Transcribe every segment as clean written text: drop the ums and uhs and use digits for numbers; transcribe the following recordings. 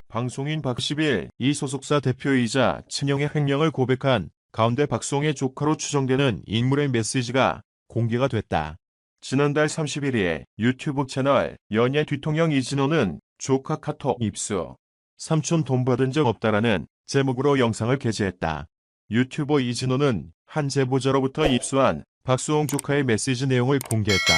방송인 박10일 이 소속사 대표이자 친형의 횡령을 고백한 가운데 박수홍의 조카로 추정되는 인물의 메시지가 공개가 됐다. 지난달 31일 유튜브 채널 연예 뒤통령 이진호는 조카 카톡 입수, 삼촌 돈 받은 적 없다라는 제목으로 영상을 게재했다. 유튜버 이진호는 한 제보자로부터 입수한 박수홍 조카의 메시지 내용을 공개했다.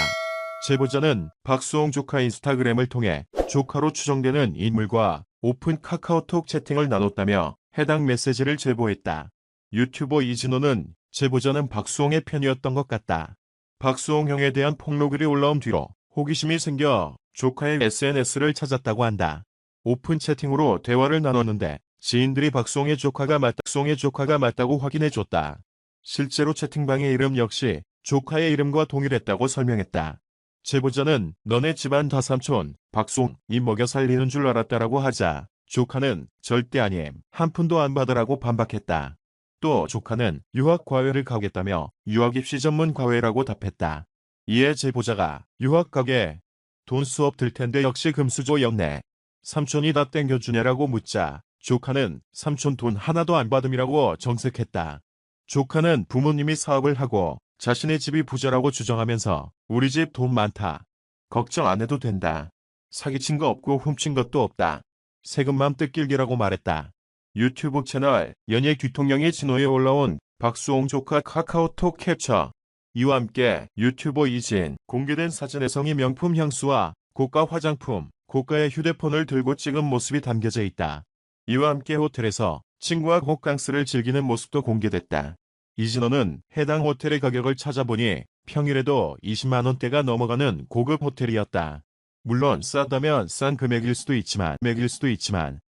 제보자는 박수홍 조카 인스타그램을 통해 조카로 추정되는 인물과 오픈 카카오톡 채팅을 나눴다며 해당 메시지를 제보했다. 유튜버 이진호는 제보자는 박수홍의 편이었던 것 같다. 박수홍 형에 대한 폭로글이 올라온 뒤로 호기심이 생겨 조카의 SNS를 찾았다고 한다. 오픈 채팅으로 대화를 나눴는데 지인들이 박수홍의 조카가 맞다고 확인해줬다. 실제로 채팅방의 이름 역시 조카의 이름과 동일했다고 설명했다. 제보자는 너네 집안 다 삼촌, 박수홍, 이 먹여 살리는 줄 알았다라고 하자 조카는 절대 아님, 한 푼도 안 받으라고 반박했다. 또 조카는 유학 과외를 가겠다며 유학 입시 전문 과외라고 답했다. 이에 제보자가 유학 가게 돈 수업 들 텐데 역시 금수저였네. 삼촌이 다 땡겨주냐라고 묻자 조카는 삼촌 돈 하나도 안 받음이라고 정색했다. 조카는 부모님이 사업을 하고 자신의 집이 부자라고 주장하면서 우리 집 돈 많다. 걱정 안 해도 된다. 사기친 거 없고 훔친 것도 없다. 세금만 뜯길기라고 말했다. 유튜브 채널 연예 뒤통령이 진호에 올라온 박수홍 조카 카카오톡 캡처. 이와 함께 유튜버 이진 공개된 사진에성이 명품 향수와 고가 화장품, 고가의 휴대폰을 들고 찍은 모습이 담겨져 있다. 이와 함께 호텔에서 친구와 호캉스를 즐기는 모습도 공개됐다. 이진호는 해당 호텔의 가격을 찾아보니 평일에도 20만 원대가 넘어가는 고급 호텔이었다. 물론 싸다면 싼 금액일 수도 있지만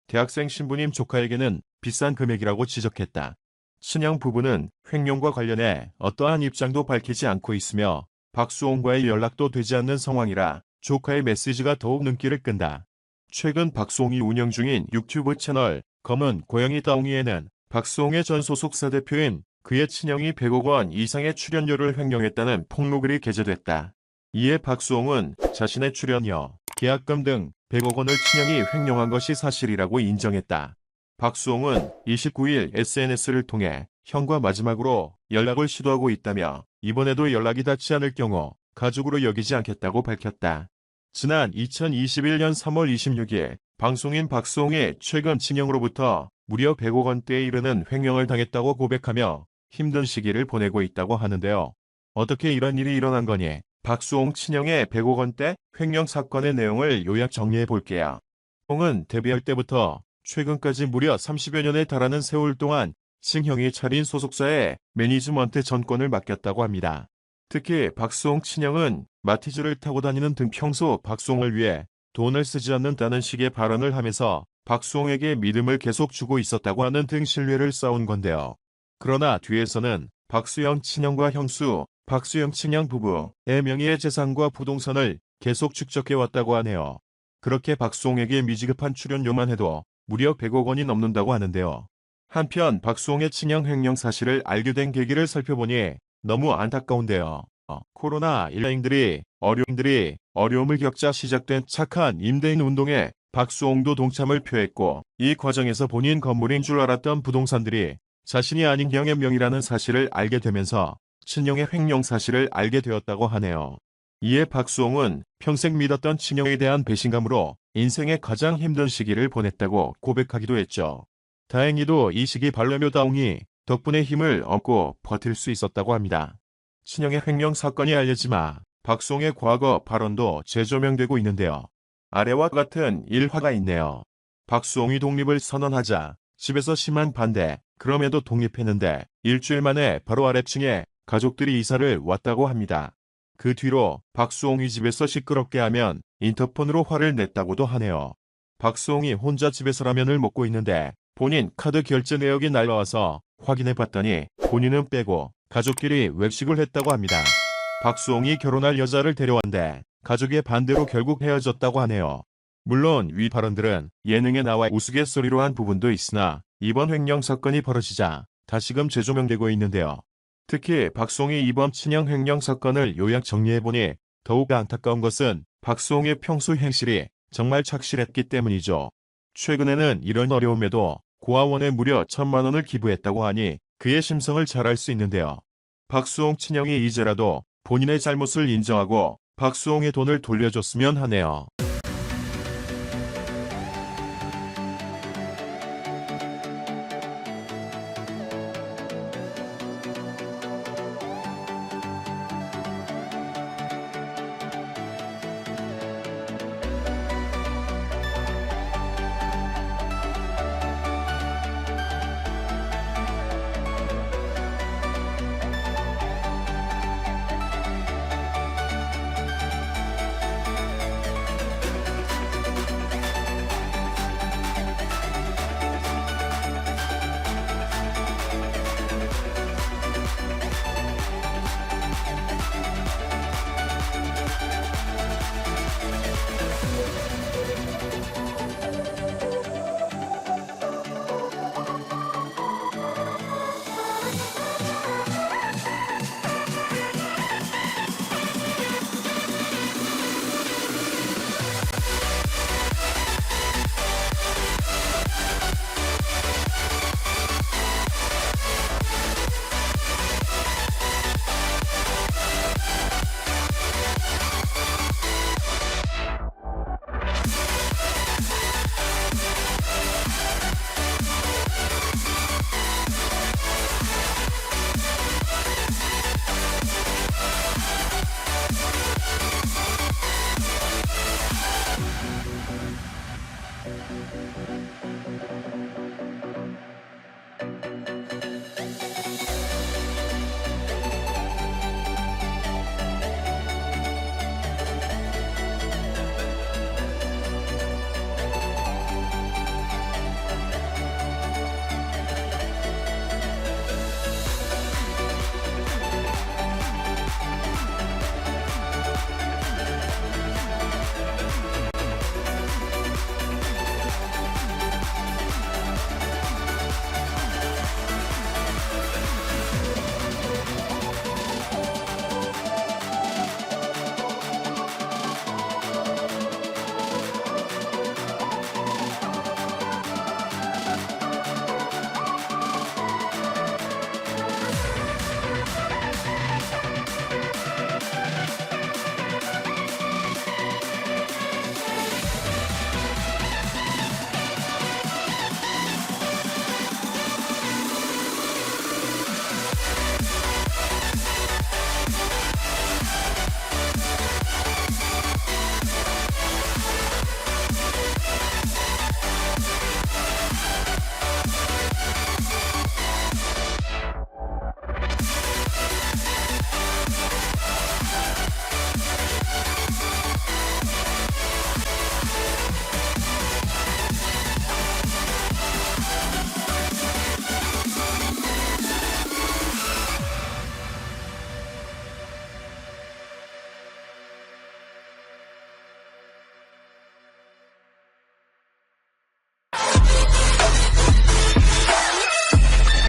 대학생 신부님 조카에게는 비싼 금액이라고 지적했다. 친형 부부는 횡령과 관련해 어떠한 입장도 밝히지 않고 있으며 박수홍과의 연락도 되지 않는 상황이라 조카의 메시지가 더욱 눈길을 끈다. 최근 박수홍이 운영 중인 유튜브 채널 검은 고양이 따옹이에는 박수홍의 전 소속사 대표인 그의 친형이 100억 원 이상의 출연료를 횡령했다는 폭로글이 게재됐다. 이에 박수홍은 자신의 출연료, 계약금 등 100억 원을 친형이 횡령한 것이 사실이라고 인정했다. 박수홍은 29일 SNS를 통해 형과 마지막으로 연락을 시도하고 있다며 이번에도 연락이 닿지 않을 경우 가족으로 여기지 않겠다고 밝혔다. 지난 2021년 3월 26일 방송인 박수홍이 최근 친형으로부터 무려 100억 원대에 이르는 횡령을 당했다고 고백하며 힘든 시기를 보내고 있다고 하는데요. 어떻게 이런 일이 일어난 거니? 박수홍 친형의 100억 원대 횡령 사건의 내용을 요약 정리해 볼게요. 홍은 데뷔할 때부터 최근까지 무려 30여 년에 달하는 세월 동안 친형이 차린 소속사에 매니지먼트 전권을 맡겼다고 합니다. 특히 박수홍 친형은 마티즈를 타고 다니는 등 평소 박수홍을 위해 돈을 쓰지 않는다는 식의 발언을 하면서 박수홍에게 믿음을 계속 주고 있었다고 하는 등 신뢰를 쌓은 건데요. 그러나 뒤에서는 박수영 친형과 형수, 박수영 친형 부부의 명의의 재산과 부동산을 계속 축적해왔다고 하네요. 그렇게 박수홍에게 미지급한 출연료만 해도 무려 100억 원이 넘는다고 하는데요. 한편 박수홍의 친형 횡령 사실을 알게 된 계기를 살펴보니 너무 안타까운데요. 코로나19 어려움을 겪자 시작된 착한 임대인 운동에 박수홍도 동참을 표했고 이 과정에서 본인 건물인 줄 알았던 부동산들이 자신이 아닌 형의 명의라는 사실을 알게 되면서 친형의 횡령 사실을 알게 되었다고 하네요. 이에 박수홍은 평생 믿었던 친형에 대한 배신감으로 인생의 가장 힘든 시기를 보냈다고 고백하기도 했죠. 다행히도 이 시기 반려묘 다옹이 덕분에 힘을 얻고 버틸 수 있었다고 합니다. 친형의 횡령 사건이 알려지마 박수홍의 과거 발언도 재조명되고 있는데요. 아래와 같은 일화가 있네요. 박수홍이 독립을 선언하자 집에서 심한 반대, 그럼에도 독립했는데 일주일 만에 바로 아래층에 가족들이 이사를 왔다고 합니다. 그 뒤로 박수홍이 집에서 시끄럽게 하면 인터폰으로 화를 냈다고도 하네요. 박수홍이 혼자 집에서 라면을 먹고 있는데 본인 카드 결제 내역이 날라와서 확인해봤더니 본인은 빼고 가족끼리 외식을 했다고 합니다. 박수홍이 결혼할 여자를 데려왔는데 가족의 반대로 결국 헤어졌다고 하네요. 물론 위 발언들은 예능에 나와 우스갯소리로 한 부분도 있으나 이번 횡령 사건이 벌어지자 다시금 재조명되고 있는데요. 특히 박수홍이 이번 친형 횡령 사건을 요약 정리해보니 더욱 안타까운 것은 박수홍의 평소 행실이 정말 착실했기 때문이죠. 최근에는 이런 어려움에도 고아원에 무려 1,000만 원을 기부했다고 하니 그의 심성을 잘 알 수 있는데요. 박수홍 친형이 이제라도 본인의 잘못을 인정하고 박수홍의 돈을 돌려줬으면 하네요.